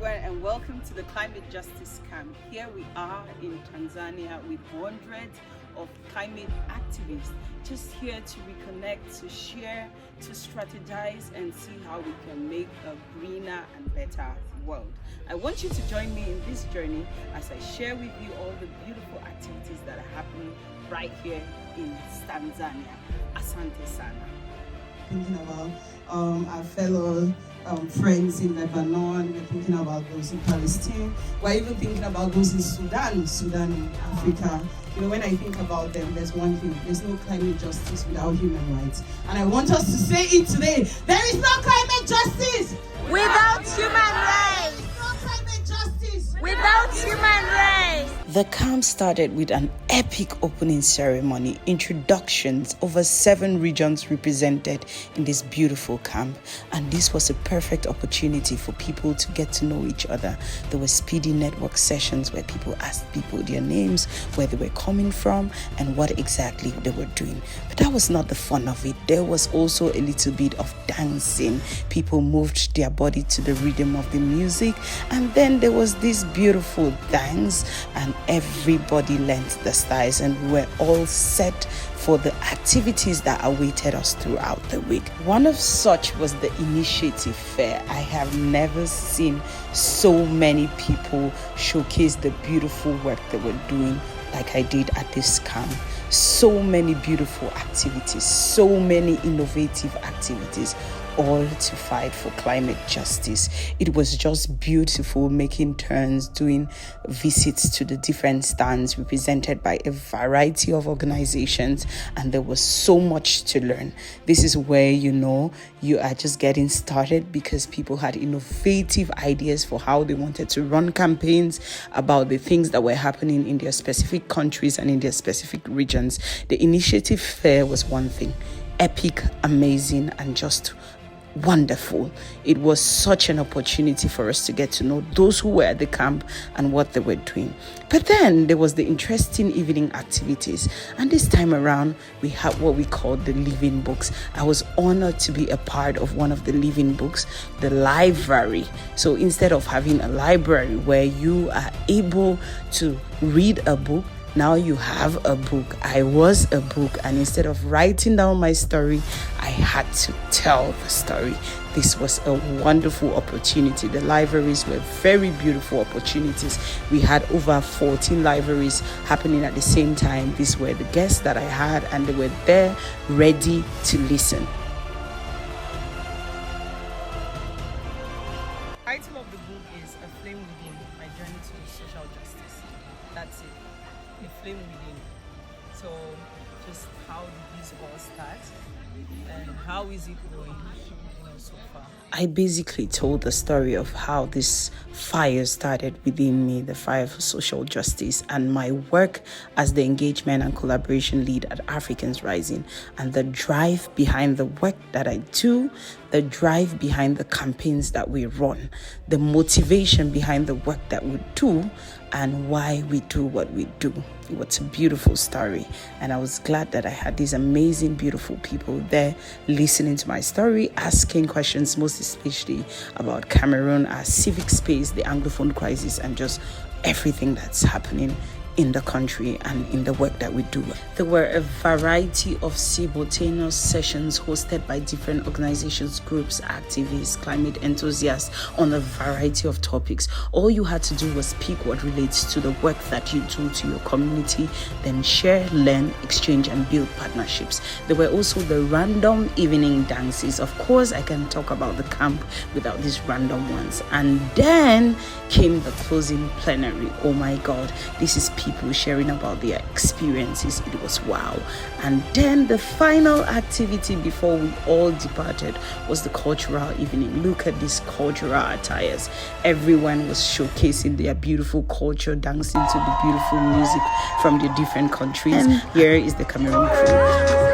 everyone, and welcome to the Climate Justice Camp. Here we are in Tanzania with hundreds of climate activists, just here to reconnect, to share, to strategize, and see how we can make a greener and better world. I want you to join me in this journey as I share with you all the beautiful activities that are happening right here in Tanzania. Asante sana. Thinking about our fellow friends in Lebanon, we're thinking about those in Palestine, we're even thinking about those in Sudan in Africa. You know, when I think about them, there's one thing: there's no climate justice without human rights. And I want us to say it today: there is no climate justice without human rights. No climate justice without human rights. The camp started with an epic opening ceremony, introductions, over 7 regions represented in this beautiful camp. And this was a perfect opportunity for people to get to know each other. There were speedy network sessions where people asked people their names, where they were coming from, and what exactly they were doing. But that was not the fun of it. There was also a little bit of dancing. People moved their body to the rhythm of the music. And then there was this beautiful dance, and everybody learned the styles, and we were all set for the activities that awaited us throughout the week. One of such was the initiative fair. I have never seen so many people showcase the beautiful work they were doing like I did at this camp. So many beautiful activities, so many innovative activities, all to fight for climate justice. It was just beautiful, making turns, doing visits to the different stands represented by a variety of organizations, and there was so much to learn. This is where you are just getting started, because people had innovative ideas for how they wanted to run campaigns about the things that were happening in their specific countries and in their specific regions. The initiative fair was one thing: epic, amazing, and just wonderful. It was such an opportunity for us to get to know those who were at the camp and what they were doing. But then there was the interesting evening activities, and this time around we had what we called the living books. I was honored to be a part of one of the living books, the library. So instead of having a library where you are able to read a book, now you have a book. I was a book, and instead of writing down my story, I had to tell the story. This was a wonderful opportunity. The libraries were very beautiful opportunities. We had over 14 libraries happening at the same time. These were the guests that I had, and they were there ready to listen. The title of the book is A Flame Within: My Journey to Social Justice. That's it. A flame within. So just how did this all start, and how is it going so far? I basically told the story of how this fire started within me, the fire for social justice, and my work as the engagement and collaboration lead at Africans Rising, and the drive behind the work that I do, the drive behind the campaigns that we run, the motivation behind the work that we do, and why we do what we do. It was a beautiful story, and I was glad that I had these amazing, beautiful people there listening to my story, asking questions, most especially about Cameroon, our civic space, the Anglophone crisis, and just everything that's happening in the country and in the work that we do. There were a variety of simultaneous sessions hosted by different organizations, groups, activists, climate enthusiasts on a variety of topics. All you had to do was pick what relates to the work that you do to your community, then share, learn, exchange, and build partnerships. There were also the random evening dances. Of course, I can talk about the camp without these random ones. And then came the closing plenary. Oh my God, this is people sharing about their experiences. It was wow. And then the final activity before we all departed was the cultural evening. Look at these cultural attires. Everyone was showcasing their beautiful culture, dancing to the beautiful music from the different countries. And here is the Cameroon crew.